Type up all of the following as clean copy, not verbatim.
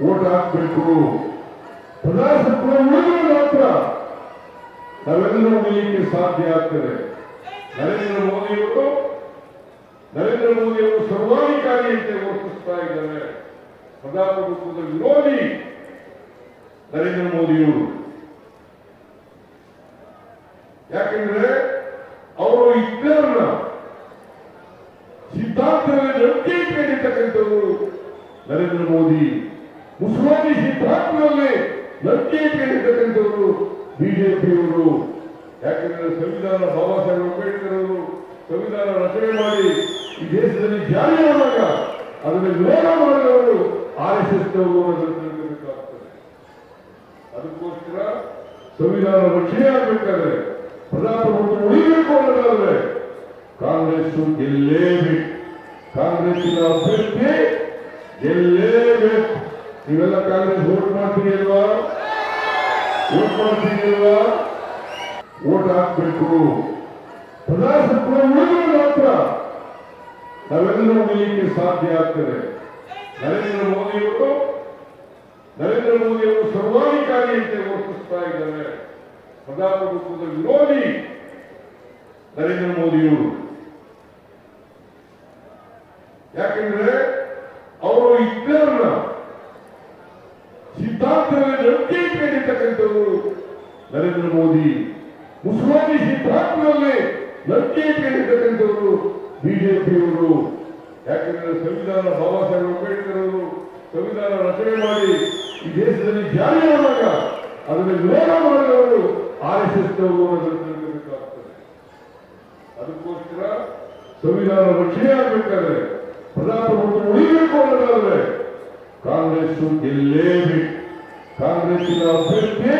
Vote ಹಾಕಬೇಕು. ಪ್ರಜಾಸತ್ವ ಉಳಿದ್ರೆ ಮಾತ್ರ ನಾವೆಲ್ಲರೂ ಉಳಿಯಲಿಕ್ಕೆ ಸಾಧ್ಯ ಆಗ್ತದೆ. ನರೇಂದ್ರ ಮೋದಿಯವರು ಸರ್ವಾಧಿಕಾರಿಯಂತೆ ವರ್ತಿಸ್ತಾ ಇದ್ದಾರೆ. ಪ್ರಜಾಪ್ರಭುತ್ವದ ವಿರೋಧಿ ನರೇಂದ್ರ ಮೋದಿಯವರು. ಯಾಕೆಂದ್ರೆ ಅವರು ಇದ್ದರನ್ನ ಸಿದ್ಧಾಂತದಲ್ಲಿ ನಂಬಿಕೆ ಇಟ್ಟಿರ್ತಕ್ಕಂಥವರು ನರೇಂದ್ರ ಮೋದಿ. ಮುಸಲ್ಮಾನಿ ಸಿದ್ಧಾಂತದಲ್ಲಿ ನಂಬಿಕೆ ಇಟ್ಟಿರ್ತಕ್ಕಂಥವರು ಬಿಜೆಪಿಯವರು. ಯಾಕೆಂದ್ರೆ ಸಂವಿಧಾನ ಬಾಬಾ ಸಾಹೇಬ್ ಅಂಬೇಡ್ಕರ್ ಅವರು ಸಂವಿಧಾನ ರಚನೆ ಮಾಡಿ ಈ ದೇಶದಲ್ಲಿ ಜಾರಿ ಮಾಡುವಾಗ ಅದನ್ನು ವಿರೋಧ ಮಾಡಿದವರು RSS ತಿಳ್ಕೋಬೇಕಾಗ್ತದೆ. ಅದಕ್ಕೋಸ್ಕರ ಸಂವಿಧಾನ ರಕ್ಷಣೆ ಆಗಬೇಕಾದ್ರೆ ಪ್ರಜಾಪ್ರಭುತ್ವ ಉಳಿಬೇಕು ಅನ್ನೋದಾದ್ರೆ ಕಾಂಗ್ರೆಸ್ ಗೆಲ್ಲೇಬೇಕು. ಕಾಂಗ್ರೆಸ್ಸಿನ ಅಭ್ಯರ್ಥಿ ಗೆಲ್ಲೇಬೇಕು. ನೀವೆಲ್ಲ ಕಾಂಗ್ರೆಸ್ ವೋಟ್ ಮಾಡ್ತೀರಿ ಅಲ್ವಾ? ವೋಟ್ ಹಾಕಬೇಕು. ಪ್ರಜಾಸತ್ವ ಉಳಿದ್ರೆ ಮಾತ್ರ ನಾವೆಲ್ಲರೂ ಉಳಿಯಲಿಕ್ಕೆ ಸಾಧ್ಯ ಆಗ್ತದೆ. ನರೇಂದ್ರ ಮೋದಿಯವರು ಸರ್ವಾಧಿಕಾರಿಯಂತೆ ವರ್ತಿಸ್ತಾ ಇದ್ದಾರೆ. ಪ್ರಜಾಪ್ರಭುತ್ವದ ವಿರೋಧಿ ನರೇಂದ್ರ ಮೋದಿಯವರು. ಯಾಕೆಂದ್ರೆ ಅವರು ಇದ್ದರನ್ನ ಸಿದ್ಧಾಂತದಲ್ಲಿ ನಂಬಿಕೆ ಇಟ್ಟಿರ್ತಕ್ಕಂಥವರು ನರೇಂದ್ರ ಮೋದಿ. ಮುಸಲ್ಮಾನಿ ಸಿದ್ಧಾಂತದಲ್ಲಿ ನಂಬಿಕೆ ಇಟ್ಟಿರ್ತಕ್ಕಂಥವರು ಬಿಜೆಪಿಯವರು. ಯಾಕೆಂದ್ರೆ ಸಂವಿಧಾನ ಬಾಬಾ ಸಾಹೇಬ್ ಅಂಬೇಡ್ಕರ್ ಅವರು ಸಂವಿಧಾನ ರಚನೆ ಮಾಡಿ ಈ ದೇಶದಲ್ಲಿ ಜಾರಿ ಮಾಡುವಾಗ ಅದನ್ನು ವಿರೋಧ ಮಾಡಿದವರು RSS ತಿಳ್ಕೋಬೇಕಾಗ್ತದೆ. ಅದಕ್ಕೋಸ್ಕರ ಸಂವಿಧಾನ ರಕ್ಷಣೆ ಆಗಬೇಕಾದ್ರೆ ಪ್ರಜಾಪ್ರಭುತ್ವ ಉಳಿಬೇಕು ಅನ್ನೋದಾದ್ರೆ ಕಾಂಗ್ರೆಸ್ ಗೆಲ್ಲೇಬೇಕು. ಕಾಂಗ್ರೆಸ್ಸಿನ ಅಭ್ಯರ್ಥಿ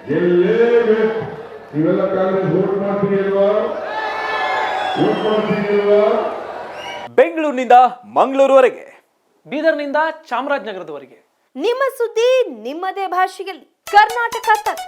ಗೆಲ್ಲೇಬೇಕು. ನೀವೆಲ್ಲ ಕಾಂಗ್ರೆಸ್ ವೋಟ್ ಮಾಡ್ತೀರಿ ಅಲ್ವಾ? ಬೆಂಗಳೂರಿನಿಂದ ಮಂಗಳೂರುವರೆಗೆ, ಬೀದರ್ನಿಂದ ಚಾಮರಾಜನಗರದವರೆಗೆ ನಿಮ್ಮ ಸುದ್ದಿ ನಿಮ್ಮದೇ ಭಾಷೆಯಲ್ಲಿ ಕರ್ನಾಟಕ ತಕ್.